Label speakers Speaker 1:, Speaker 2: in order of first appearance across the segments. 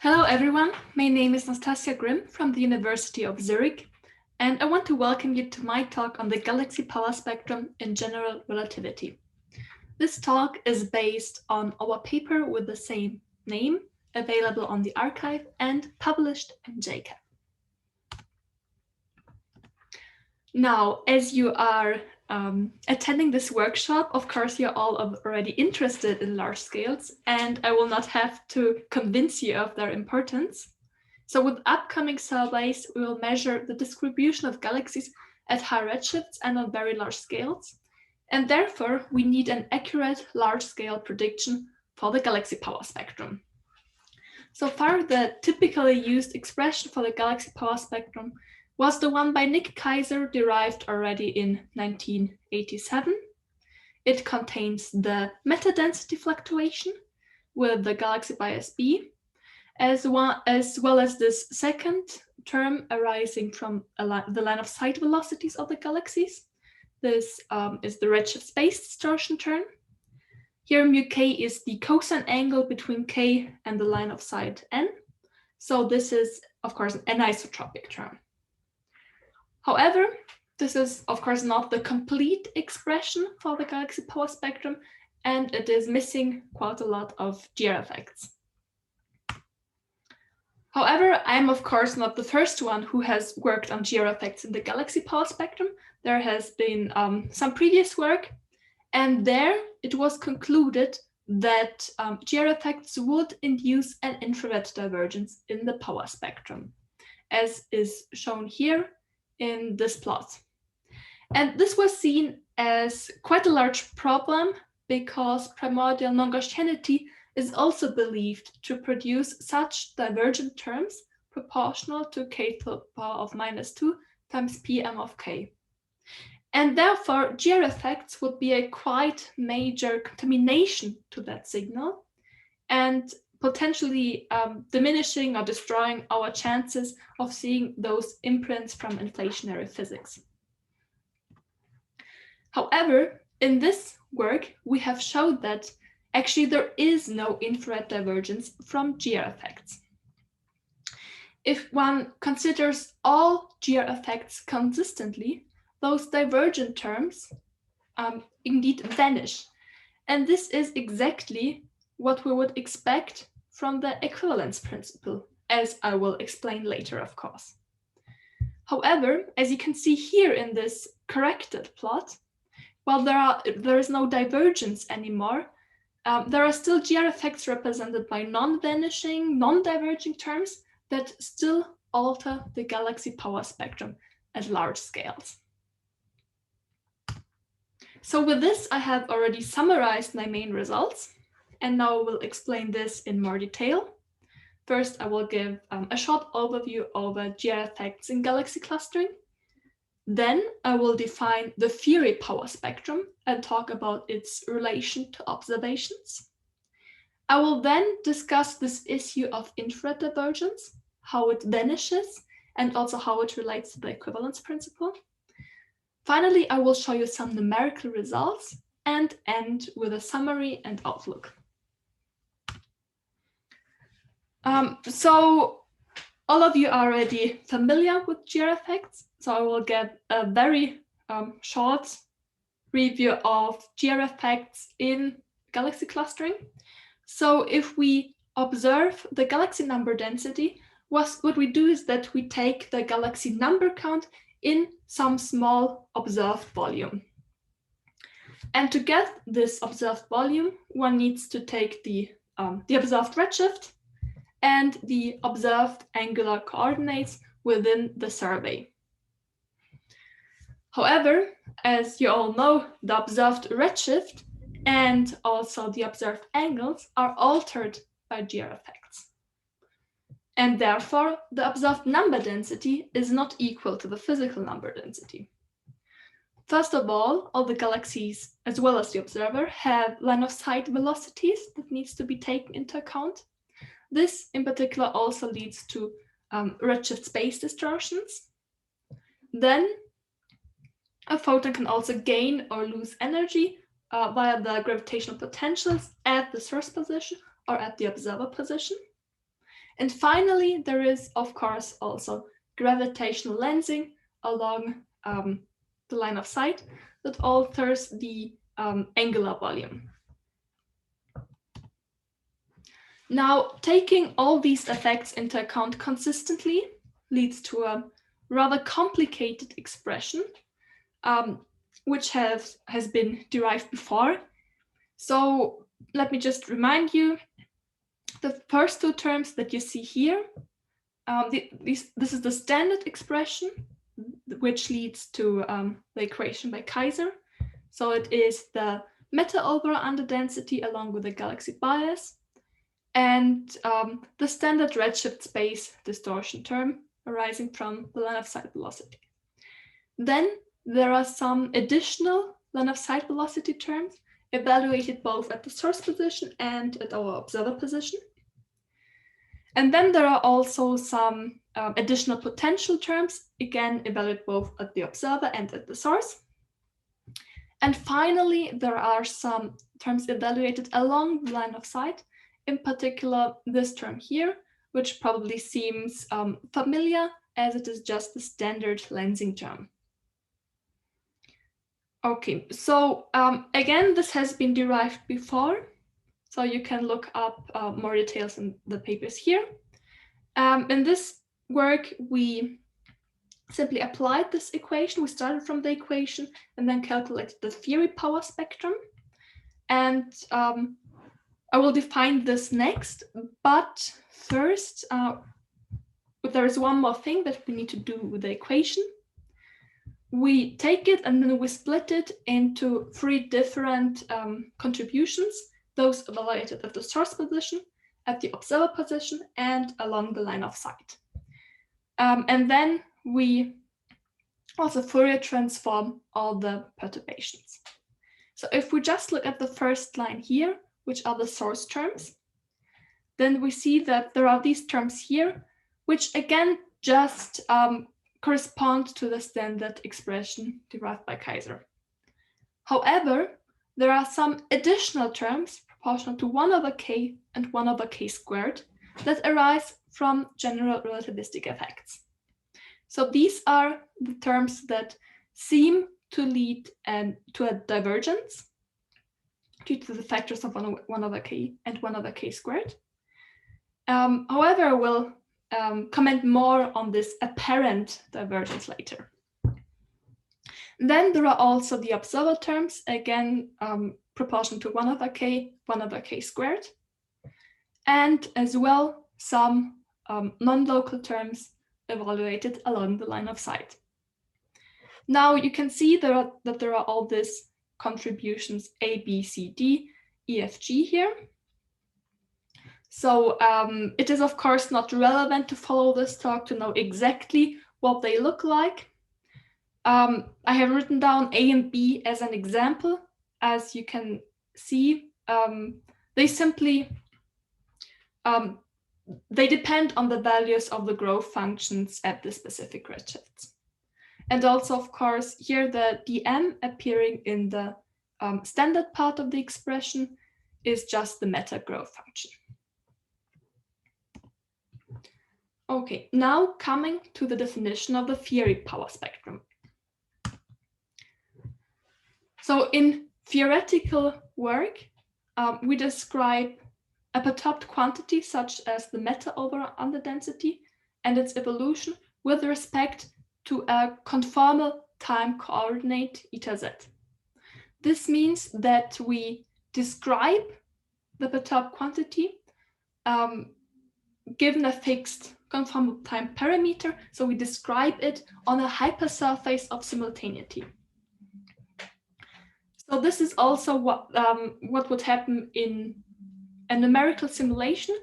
Speaker 1: Hello everyone, my name is Nastassia Grimm from the University of Zurich, and I want to welcome you to my talk on the galaxy power spectrum in general relativity. This talk is based on our paper with the same name, available on the archive and published in JCAP. Now, as you are attending this workshop, of course, you're all already interested in large scales, and I will not have to convince you of their importance. So with upcoming surveys, we will measure the distribution of galaxies at high redshifts and on very large scales. And therefore, we need an accurate large-scale prediction for the galaxy power spectrum. So far, the typically used expression for the galaxy power spectrum was the one by Nick Kaiser, derived already in 1987. It contains the meta-density fluctuation with the galaxy bias B, as well as this second term arising from the line of sight velocities of the galaxies. This is the redshift space distortion term. Here mu k is the cosine angle between k and the line of sight n. So this is, of course, an anisotropic term. However, this is, of course, not the complete expression for the galaxy power spectrum, and it is missing quite a lot of GR effects. However, I'm, of course, not the first one who has worked on GR effects in the galaxy power spectrum. There has been some previous work, and there it was concluded that GR effects would induce an infrared divergence in the power spectrum, as is shown here in this plot. And this was seen as quite a large problem because primordial non-Gaussianity is also believed to produce such divergent terms proportional to k to the power of -2 times pm of k. And therefore, GR effects would be a quite major contamination to that signal and potentially diminishing or destroying our chances of seeing those imprints from inflationary physics. However, in this work, we have showed that actually there is no infrared divergence from GR effects. If one considers all GR effects consistently, those divergent terms indeed vanish. And this is exactly what we would expect from the equivalence principle, as I will explain later, of course. However, as you can see here in this corrected plot, while there is no divergence anymore, there are still GR effects represented by non-vanishing, non-diverging terms that still alter the galaxy power spectrum at large scales. So with this, I have already summarized my main results, and now I will explain this in more detail. First, I will give a short overview over GR effects in galaxy clustering. Then I will define the theory power spectrum and talk about its relation to observations. I will then discuss this issue of infrared divergence, how it vanishes, and also how it relates to the equivalence principle. Finally, I will show you some numerical results and end with a summary and outlook. So all of you are already familiar with GR effects, so I will give a very short review of GR effects in galaxy clustering. So if we observe the galaxy number density, what we do is that we take the galaxy number count in some small observed volume. And to get this observed volume, one needs to take the observed redshift and the observed angular coordinates within the survey. However, as you all know, the observed redshift and also the observed angles are altered by GR effects. And therefore, the observed number density is not equal to the physical number density. First of all the galaxies, as well as the observer, have line of sight velocities that needs to be taken into account. This, in particular, also leads to redshift space distortions. Then, a photon can also gain or lose energy via the gravitational potentials at the source position or at the observer position. And finally, there is, of course, also gravitational lensing along the line of sight that alters the angular volume. Now, taking all these effects into account consistently leads to a rather complicated expression, which has been derived before. So let me just remind you, the first two terms that you see here, this is the standard expression, which leads to the equation by Kaiser. So it is the matter overall underdensity along with the galaxy bias, and the standard redshift space distortion term arising from the line of sight velocity. Then there are some additional line of sight velocity terms evaluated both at the source position and at our observer position. And then there are also some additional potential terms, again evaluated both at the observer and at the source. And finally, there are some terms evaluated along the line of sight, in particular this term here, which probably seems familiar as it is just the standard lensing term. Okay, so again, this has been derived before, so you can look up more details in the papers here. In this work, we simply applied this equation. We started from the equation and then calculated the theory power spectrum. And I will define this next, but first, there is one more thing that we need to do with the equation. We take it and then we split it into three different contributions, those evaluated at the source position, at the observer position, and along the line of sight. And then we also Fourier transform all the perturbations. So if we just look at the first line here, which are the source terms, then we see that there are these terms here, which again just correspond to the standard expression derived by Kaiser. However, there are some additional terms proportional to 1/k and 1/k squared that arise from general relativistic effects. So these are the terms that seem to lead to a divergence due to the factors of 1/k and 1/k squared. However, I will comment more on this apparent divergence later. Then there are also the observer terms, again, proportional to 1/k, 1/k squared, and as well some non-local terms evaluated along the line of sight. Now you can see that there are all these contributions A, B, C, D, E, F, G here. So it is of course not relevant to follow this talk to know exactly what they look like. I have written down A and B as an example. As you can see, they simply they depend on the values of the growth functions at the specific redshifts. And also, of course, here the dm appearing in the standard part of the expression is just the meta growth function. Okay, now coming to the definition of the theory power spectrum. So in theoretical work, we describe a perturbed quantity such as the matter over underdensity and its evolution with respect to a conformal time coordinate eta z. This means that we describe the perturbed quantity given a fixed conformal time parameter, so we describe it on a hypersurface of simultaneity. So this is also what would happen in a numerical simulation,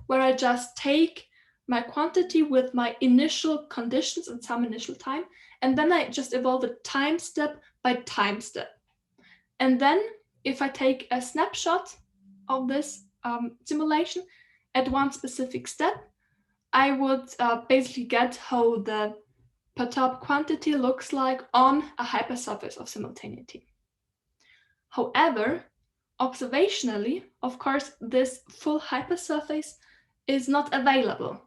Speaker 1: where I just take my quantity with my initial conditions and some initial time, and then I just evolve it time step by time step. And then if I take a snapshot of this simulation at one specific step, I would basically get how the perturbed quantity looks like on a hypersurface of simultaneity. However, observationally, of course, this full hypersurface is not available.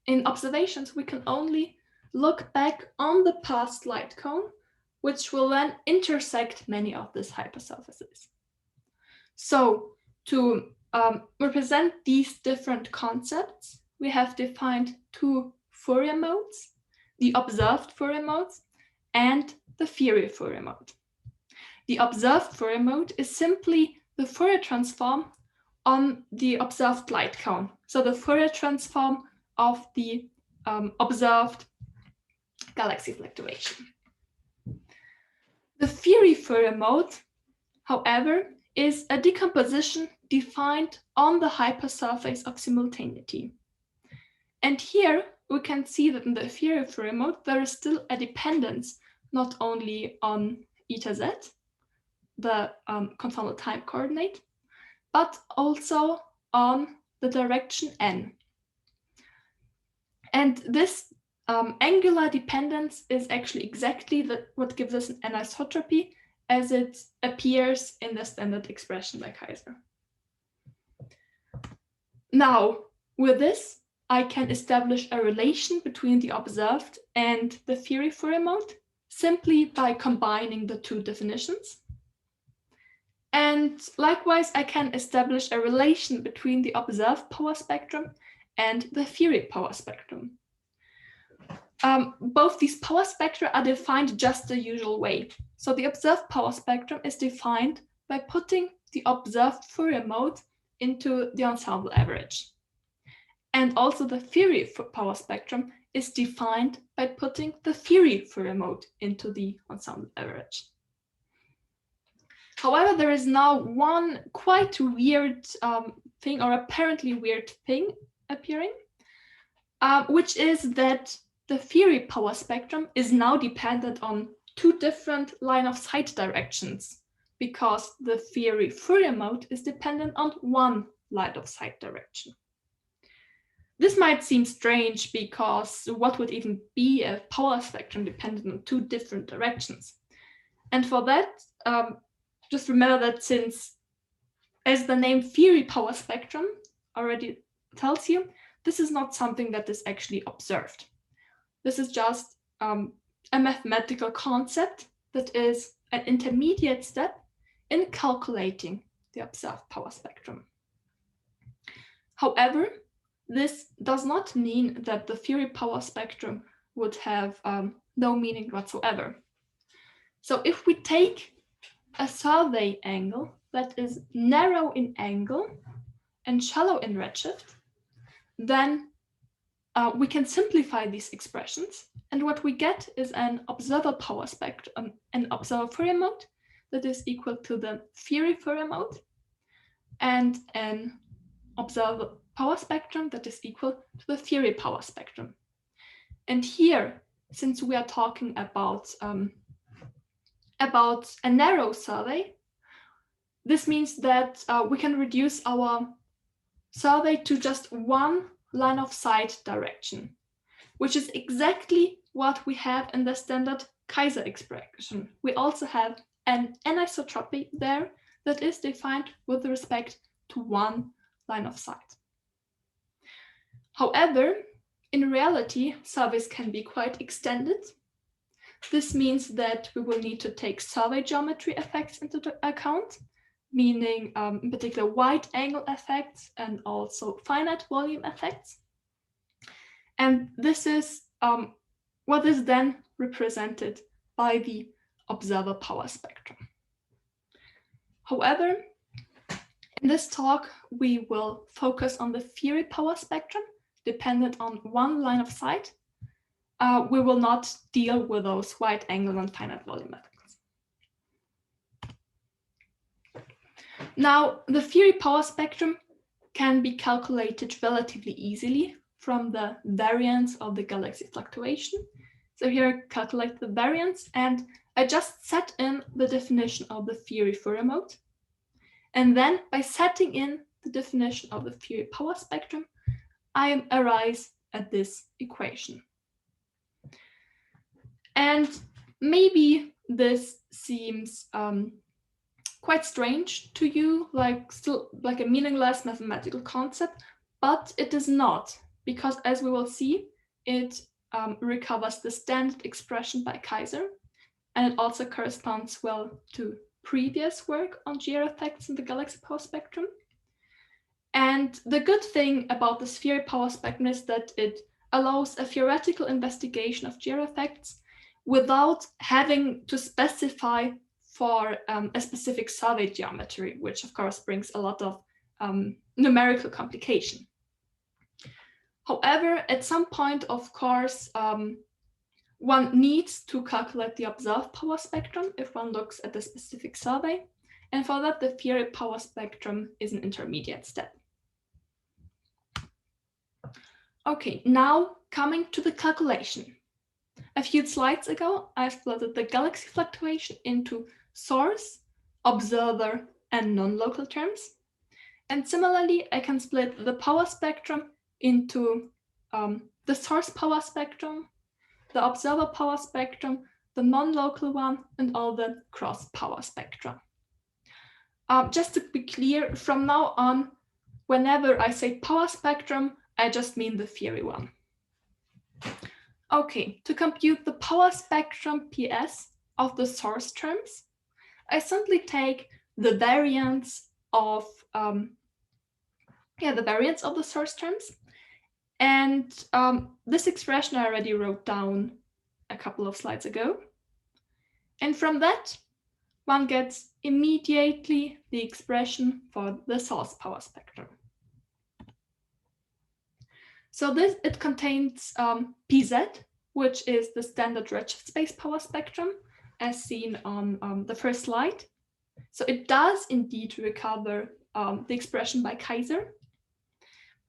Speaker 1: In observations, we can only look back on the past light cone, which will then intersect many of these hypersurfaces. So to represent these different concepts, we have defined two Fourier modes, the observed Fourier modes and the theory Fourier mode. The observed Fourier mode is simply the Fourier transform on the observed light cone. So the Fourier transform of the observed galaxy fluctuation. The theory Fourier mode, however, is a decomposition defined on the hypersurface of simultaneity. And here we can see that in the theory Fourier mode, there is still a dependence not only on eta z, the confounded time coordinate, but also on the direction n. And this angular dependence is actually exactly what gives us an anisotropy as it appears in the standard expression by Kaiser. Now, with this, I can establish a relation between the observed and the theory Fourier mode simply by combining the two definitions. And likewise, I can establish a relation between the observed power spectrum and the theory power spectrum. Both these power spectra are defined just the usual way. So the observed power spectrum is defined by putting the observed Fourier mode into the ensemble average. And also the theory power spectrum is defined by putting the theory Fourier mode into the ensemble average. However, there is now one quite weird thing, or apparently weird thing appearing, which is that the theory power spectrum is now dependent on two different line of sight directions, because the theory Fourier mode is dependent on one line of sight direction. This might seem strange, because what would even be a power spectrum dependent on two different directions? And for that, just remember that since, as the name theory power spectrum already tells you, this is not something that is actually observed. This is just a mathematical concept that is an intermediate step in calculating the observed power spectrum. However, this does not mean that the theory power spectrum would have no meaning whatsoever. So if we take a survey angle that is narrow in angle and shallow in redshift, then we can simplify these expressions, and what we get is an observer power spectrum, an observer Fourier mode that is equal to the theory Fourier mode, and an observer power spectrum that is equal to the theory power spectrum. And here, since we are talking about a narrow survey, this means that we can reduce our survey to just one line of sight direction, which is exactly what we have in the standard Kaiser expression. We also have an anisotropy there that is defined with respect to one line of sight. However, in reality, surveys can be quite extended. This means that we will need to take survey geometry effects into account, meaning in particular wide angle effects and also finite volume effects. And this is what is then represented by the observer power spectrum. However, in this talk, we will focus on the theory power spectrum dependent on one line of sight. We will not deal with those wide angle and finite volume effects. Now, the theory power spectrum can be calculated relatively easily from the variance of the galaxy fluctuation. So here I calculate the variance, and I just set in the definition of the theory Fourier mode. And then by setting in the definition of the theory power spectrum, I arrive at this equation. And maybe this seems quite strange to you, like still like a meaningless mathematical concept, But it is not, because as we will see, it recovers the standard expression by Kaiser, and it also corresponds well to previous work on GR effects in the galaxy power spectrum. And the good thing about the sphere power spectrum is that it allows a theoretical investigation of GR effects without having to specify for a specific survey geometry, which of course brings a lot of numerical complication. However, at some point, of course, one needs to calculate the observed power spectrum if one looks at the specific survey. And for that, the theory power spectrum is an intermediate step. Okay, now coming to the calculation. A few slides ago, I split the galaxy fluctuation into source, observer, and non-local terms. And similarly, I can split the power spectrum into the source power spectrum, the observer power spectrum, the non-local one, and all the cross power spectra. Just to be clear, from now on, whenever I say power spectrum, I just mean the theory one. Okay, to compute the power spectrum PS of the source terms, I simply take the variance of the source terms. And this expression I already wrote down a couple of slides ago. And from that, one gets immediately the expression for the source power spectrum. So it contains PZ, which is the standard redshift space power spectrum, as seen on the first slide. So it does indeed recover the expression by Kaiser.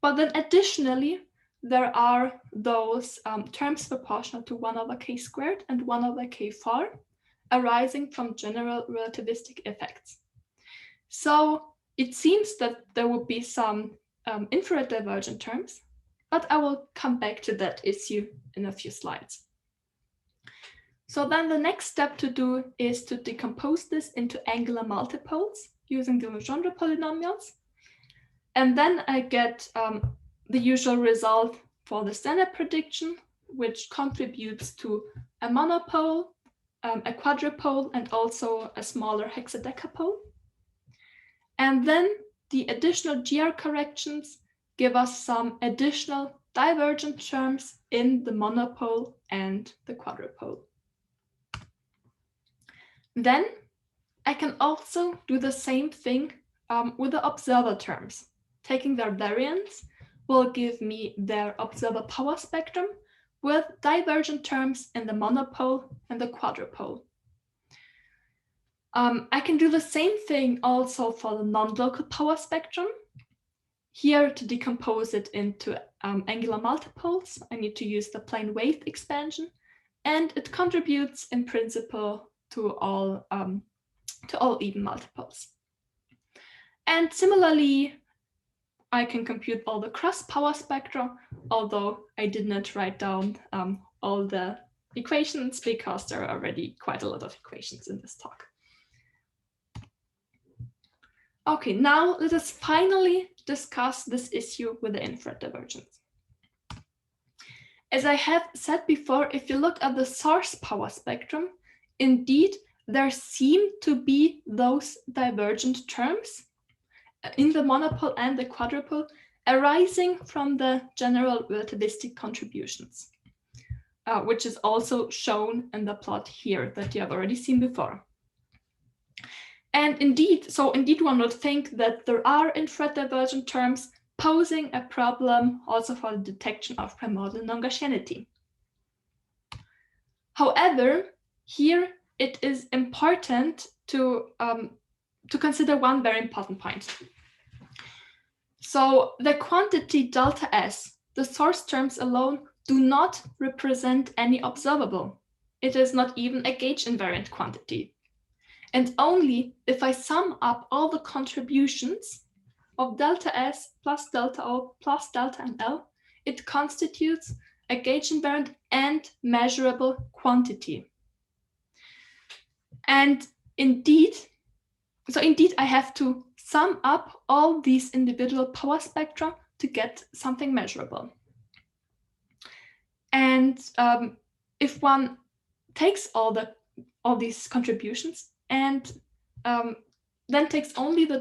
Speaker 1: But then additionally, there are those terms proportional to 1/k² and 1/k⁴, arising from general relativistic effects. So it seems that there would be some infrared divergent terms, but I will come back to that issue in a few slides. So then the next step to do is to decompose this into angular multipoles using the Legendre polynomials. And then I get the usual result for the standard prediction, which contributes to a monopole, a quadrupole, and also a smaller hexadecapole. And then the additional GR corrections give us some additional divergent terms in the monopole and the quadrupole. Then I can also do the same thing with the observer terms. Taking their variance will give me their observer power spectrum with divergent terms in the monopole and the quadrupole. I can do the same thing also for the non-local power spectrum. Here, to decompose it into angular multipoles, I need to use the plane wave expansion, and it contributes in principle to all even multipoles. And similarly, I can compute all the cross power spectra, although I did not write down all the equations because there are already quite a lot of equations in this talk. Okay, now let us finally discuss this issue with the infrared divergence. As I have said before, if you look at the source power spectrum, indeed, there seem to be those divergent terms in the monopole and the quadrupole arising from the general relativistic contributions, which is also shown in the plot here that you have already seen before. And indeed one would think that there are infrared divergent terms posing a problem also for the detection of primordial non-Gaussianity. However, here it is important to consider one very important point. So the quantity delta S, the source terms alone, do not represent any observable. It is not even a gauge invariant quantity. And only if I sum up all the contributions of delta S plus delta O plus delta NL, it constitutes a gauge invariant and measurable quantity. And indeed I have to sum up all these individual power spectra to get something measurable. And if one takes all these contributions and then takes only the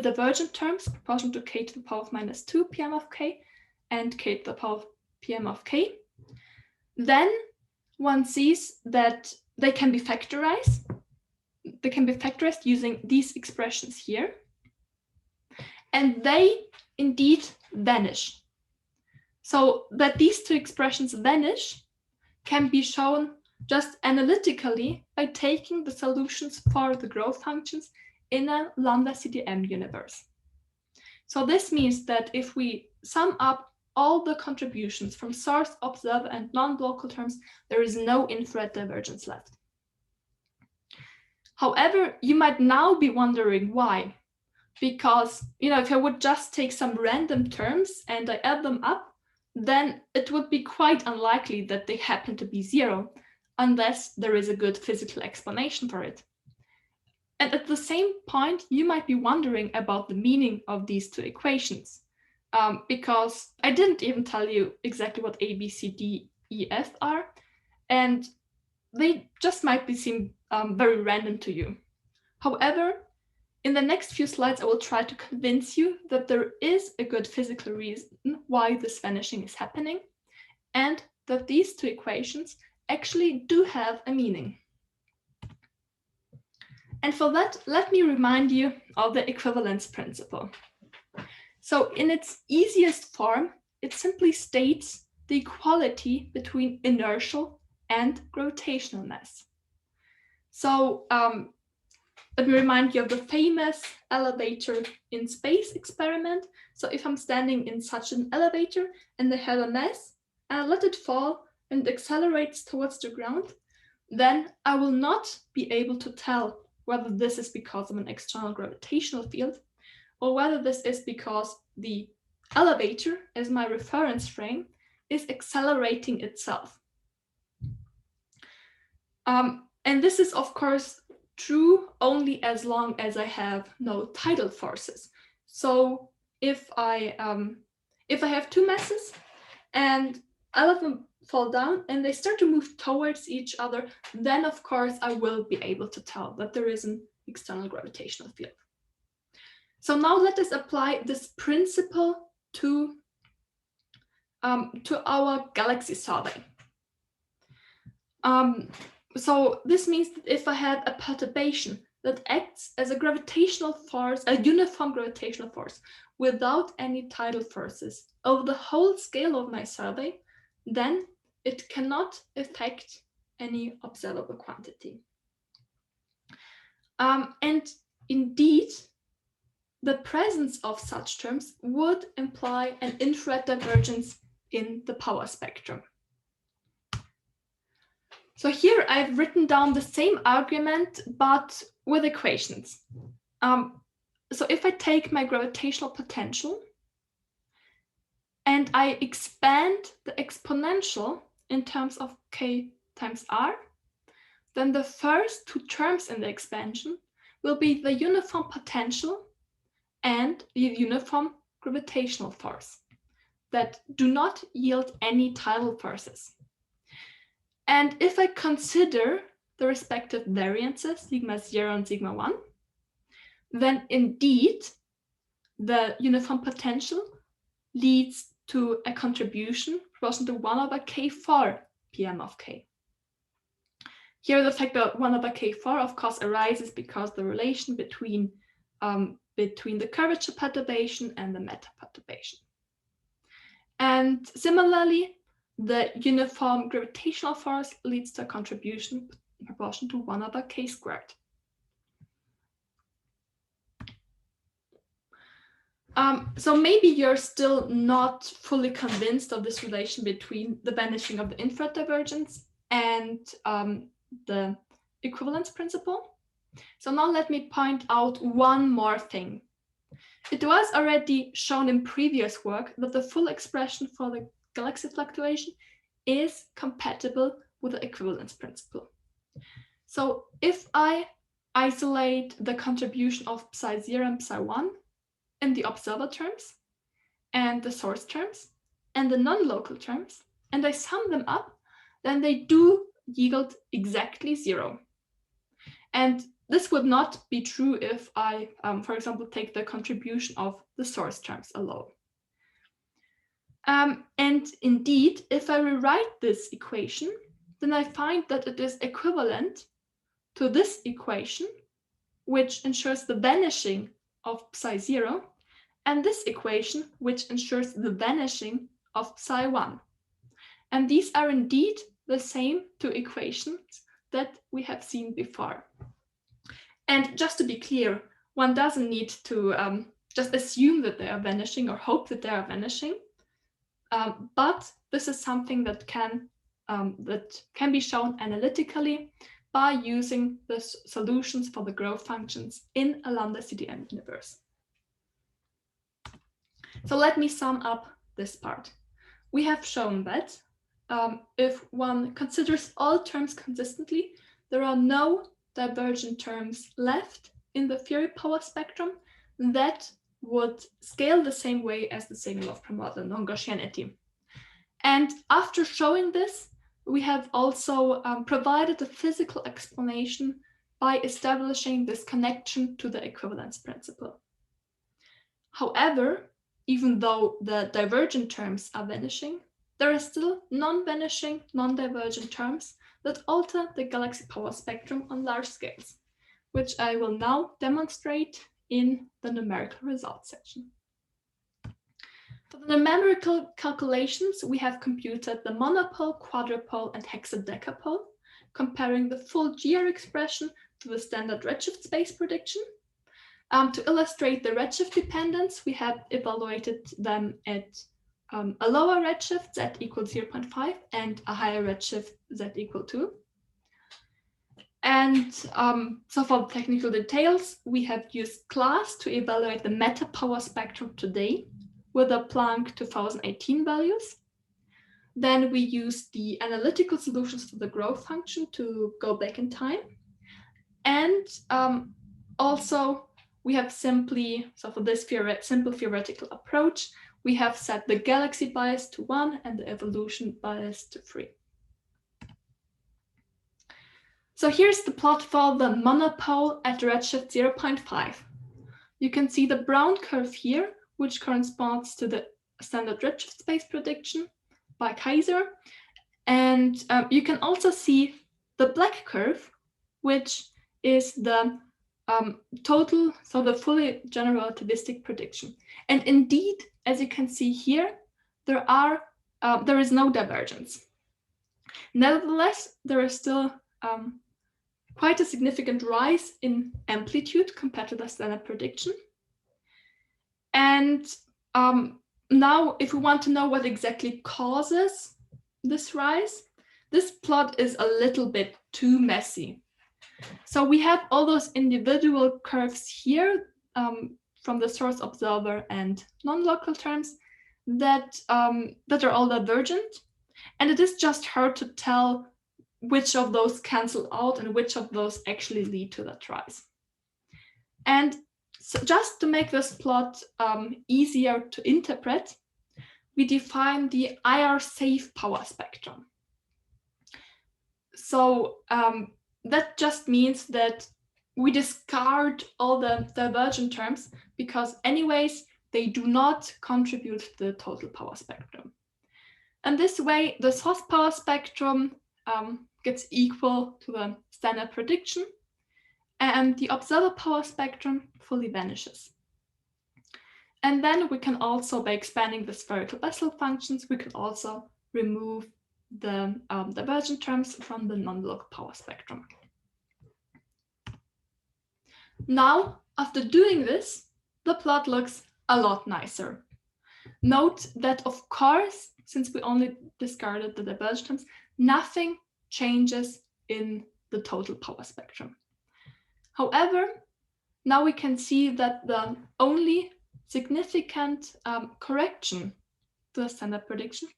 Speaker 1: divergent terms proportional to k to the power of minus 2 pm of k and k to the power of pm of k, then one sees that they can be factorized. They can be factorized using these expressions here. And they indeed vanish. So that these two expressions vanish can be shown just analytically by taking the solutions for the growth functions in a lambda CDM universe. So this means that if we sum up all the contributions from source, observer, and non-local terms, there is no infrared divergence left. However, you might now be wondering why. Because, if I would just take some random terms and I add them up, then it would be quite unlikely that they happen to be zero, unless there is a good physical explanation for it. And at the same point, you might be wondering about the meaning of these two equations, because I didn't even tell you exactly what A, B, C, D, E, F are, and they just might seem very random to you. However, in the next few slides, I will try to convince you that there is a good physical reason why this vanishing is happening, and that these two equations actually do have a meaning. And for that, let me remind you of the equivalence principle. So in its easiest form, it simply states the equality between inertial and gravitational mass. So let me remind you of the famous elevator in space experiment. So if I'm standing in such an elevator and I have a mass, and I let it fall and it accelerates towards the ground, then I will not be able to tell whether this is because of an external gravitational field or whether this is because the elevator, as my reference frame, is accelerating itself. And this is, of course, true only as long as I have no tidal forces. So if I have two masses and I let them fall down and they start to move towards each other, then of course I will be able to tell that there is an external gravitational field. So now let us apply this principle to our galaxy survey. So this means that if I have a perturbation that acts as a gravitational force, a uniform gravitational force, without any tidal forces over the whole scale of my survey, then it cannot affect any observable quantity. And indeed, the presence of such terms would imply an infrared divergence in the power spectrum. So here I've written down the same argument, but with equations. So if I take my gravitational potential and I expand the exponential in terms of k times r, then the first two terms in the expansion will be the uniform potential and the uniform gravitational force that do not yield any tidal forces. And if I consider the respective variances, sigma 0 and sigma 1, then indeed the uniform potential leads to a contribution proportional to 1 over k4 pm of k. Here the factor 1 over k4 of course arises because the relation between the curvature perturbation and the matter perturbation. And similarly, the uniform gravitational force leads to a contribution in proportion to 1 over k squared. So maybe you're still not fully convinced of this relation between the vanishing of the infrared divergence and the equivalence principle. So now let me point out one more thing. It was already shown in previous work that the full expression for the galaxy fluctuation is compatible with the equivalence principle. So if I isolate the contribution of psi 0 and psi 1 in the observer terms, and the source terms and the non-local terms, and I sum them up, then they do yield exactly 0. And this would not be true if I, for example, take the contribution of the source terms alone. And indeed, if I rewrite this equation, then I find that it is equivalent to this equation, which ensures the vanishing of psi 0, and this equation, which ensures the vanishing of psi 1. And these are indeed the same two equations that we have seen before. And just to be clear, one doesn't need to just assume that they are vanishing or hope that they are vanishing, but this is something that can be shown analytically by using the solutions for the growth functions in a lambda CDM universe. So let me sum up this part. We have shown that if one considers all terms consistently, there are no divergent terms left in the theory power spectrum that would scale the same way as the signal of primordial non-Gaussianity. And after showing this, we have also provided a physical explanation by establishing this connection to the equivalence principle. However, even though the divergent terms are vanishing, there are still non-vanishing, non-divergent terms that alter the galaxy power spectrum on large scales, which I will now demonstrate in the numerical results section. For the numerical calculations, we have computed the monopole, quadrupole, and hexadecapole, comparing the full GR expression to the standard redshift space prediction. To illustrate the redshift dependence, we have evaluated them at a lower redshift, z equals 0.5, and a higher redshift, z equal 2. And so for the technical details, we have used class to evaluate the meta power spectrum today with the Planck 2018 values. Then we use the analytical solutions for the growth function to go back in time. And also we have simply, so for this simple theoretical approach, we have set the galaxy bias to 1 and the evolution bias to 3. So here's the plot for the monopole at redshift 0.5. You can see the brown curve here, which corresponds to the standard redshift space prediction by Kaiser. And you can also see the black curve, which is the total, so the fully general relativistic prediction. And indeed, as you can see here, there is no divergence. Nevertheless, there is still quite a significant rise in amplitude compared to the standard prediction. And now, if we want to know what exactly causes this rise, this plot is a little bit too messy. So we have all those individual curves here from the source observer and non-local terms that are all divergent. And it is just hard to tell which of those cancel out and which of those actually lead to that rise. And so just to make this plot easier to interpret, we define the IR safe power spectrum. So that just means that we discard all the divergent terms because anyways, they do not contribute to the total power spectrum. And this way, the source power spectrum gets equal to the standard prediction, and the observer power spectrum fully vanishes. And then we can also, by expanding the spherical Bessel functions, we can also remove the divergent terms from the non-local power spectrum. Now, after doing this, the plot looks a lot nicer. Note that, of course, since we only discarded the divergent terms, nothing changes in the total power spectrum. However, now we can see that the only significant correction to the standard prediction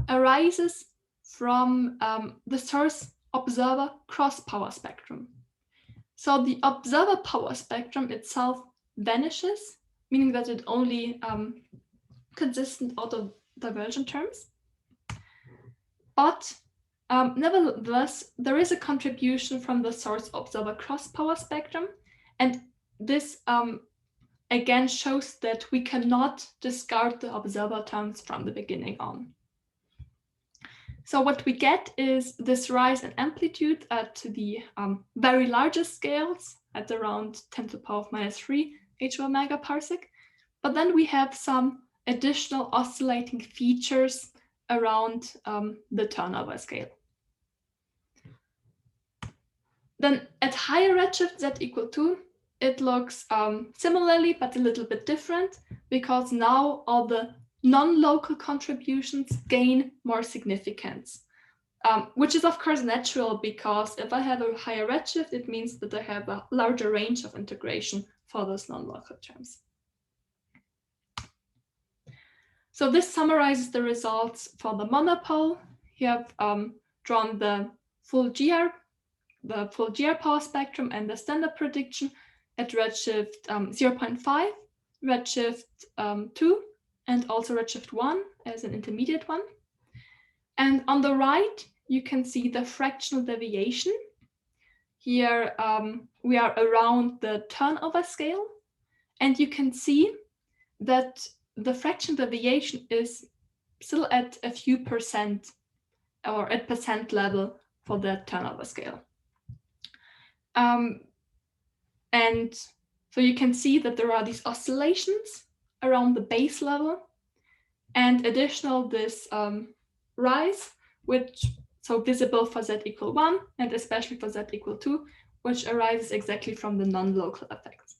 Speaker 1: arises from the source observer cross power spectrum. So the observer power spectrum itself vanishes, meaning that it only consistent auto-divergent terms. But nevertheless, there is a contribution from the source observer cross-power spectrum, and this again shows that we cannot discard the observer terms from the beginning on. So what we get is this rise in amplitude at the very largest scales at around 10 to the power of -3 h/megaparsec. But then we have some additional oscillating features around the turnover scale. Then at higher redshift z equal 2, it looks similarly, but a little bit different, because now all the non-local contributions gain more significance, which is of course natural, because if I have a higher redshift, it means that I have a larger range of integration for those non-local terms. So this summarizes the results for the monopole. You have drawn the full GR power spectrum and the standard prediction at redshift 0.5, redshift 2, and also redshift 1 as an intermediate one. And on the right, you can see the fractional deviation. Here we are around the turnover scale, and you can see that the fractional deviation is still at a few percent, or at percent level for the turnover scale. And so you can see that there are these oscillations around the base level, and additional this rise, which so visible for z equal 1, and especially for z equal 2, which arises exactly from the non-local effects.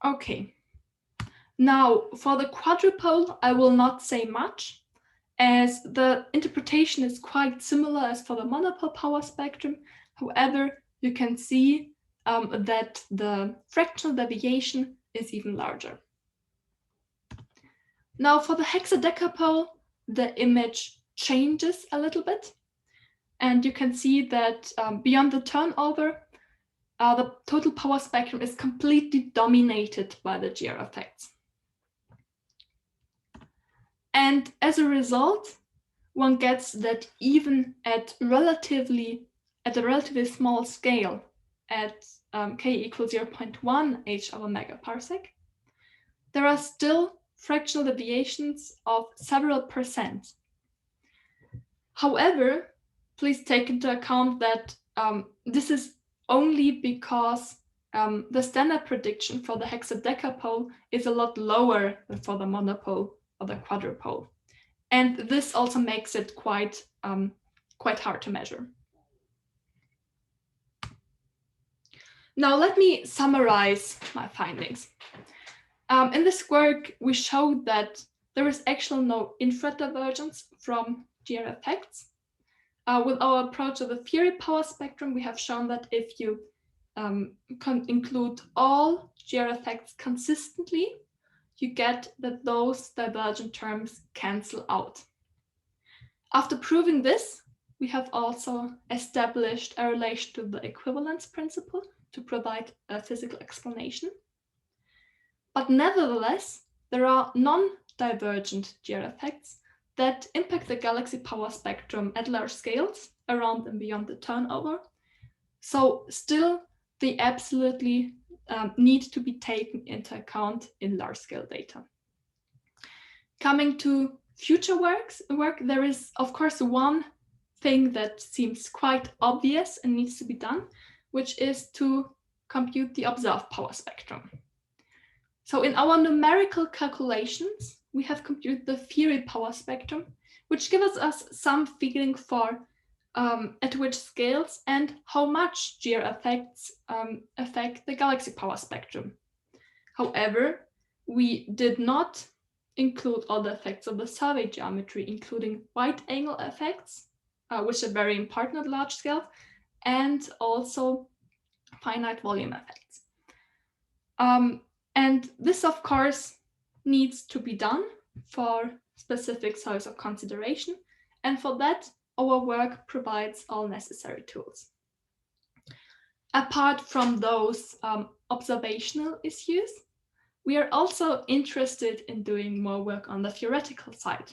Speaker 1: Okay. Now, for the quadrupole, I will not say much, as the interpretation is quite similar as for the monopole power spectrum. However, you can see that the fractional deviation is even larger. Now, for the hexadecapole, the image changes a little bit, and you can see that beyond the turnover, the total power spectrum is completely dominated by the GR effects. And as a result, one gets that even at a relatively small scale, at k equals 0.1 h/megaparsec, there are still fractional deviations of several percent. However, please take into account that this is only because the standard prediction for the hexadecapole is a lot lower than for the monopole or the quadrupole. And this also makes it quite hard to measure. Now let me summarize my findings. In this work, we showed that there is actually no infradivergence from GR effects. With our approach of the theory power spectrum, we have shown that if you include all GR effects consistently, you get that those divergent terms cancel out. After proving this, we have also established a relation to the equivalence principle to provide a physical explanation. But nevertheless, there are non-divergent GR effects that impact the galaxy power spectrum at large scales around and beyond the turnover. So still, they absolutely need to be taken into account in large-scale data. Coming to future work, there is, of course, one thing that seems quite obvious and needs to be done, which is to compute the observed power spectrum. So in our numerical calculations, we have computed the theory power spectrum, which gives us some feeling for at which scales and how much GR effects affect the galaxy power spectrum. However, we did not include all the effects of the survey geometry, including wide angle effects, which are very important at large scale, and also finite volume effects. And this, of course, needs to be done for specific size of consideration, and for that, our work provides all necessary tools. Apart from those observational issues, we are also interested in doing more work on the theoretical side.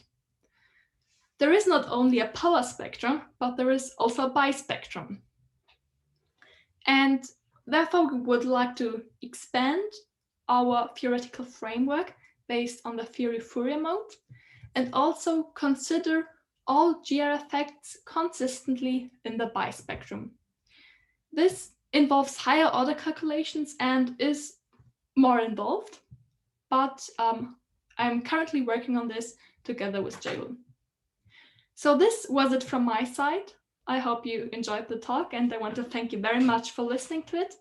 Speaker 1: There is not only a power spectrum, but there is also a bispectrum. And therefore, we would like to expand our theoretical framework based on the theory Fourier mode, and also consider all GR effects consistently in the bispectrum. This involves higher order calculations and is more involved, but I'm currently working on this together with Jalen. So this was it from my side. I hope you enjoyed the talk, and I want to thank you very much for listening to it.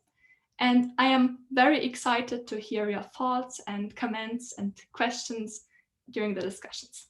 Speaker 1: And I am very excited to hear your thoughts and comments and questions during the discussions.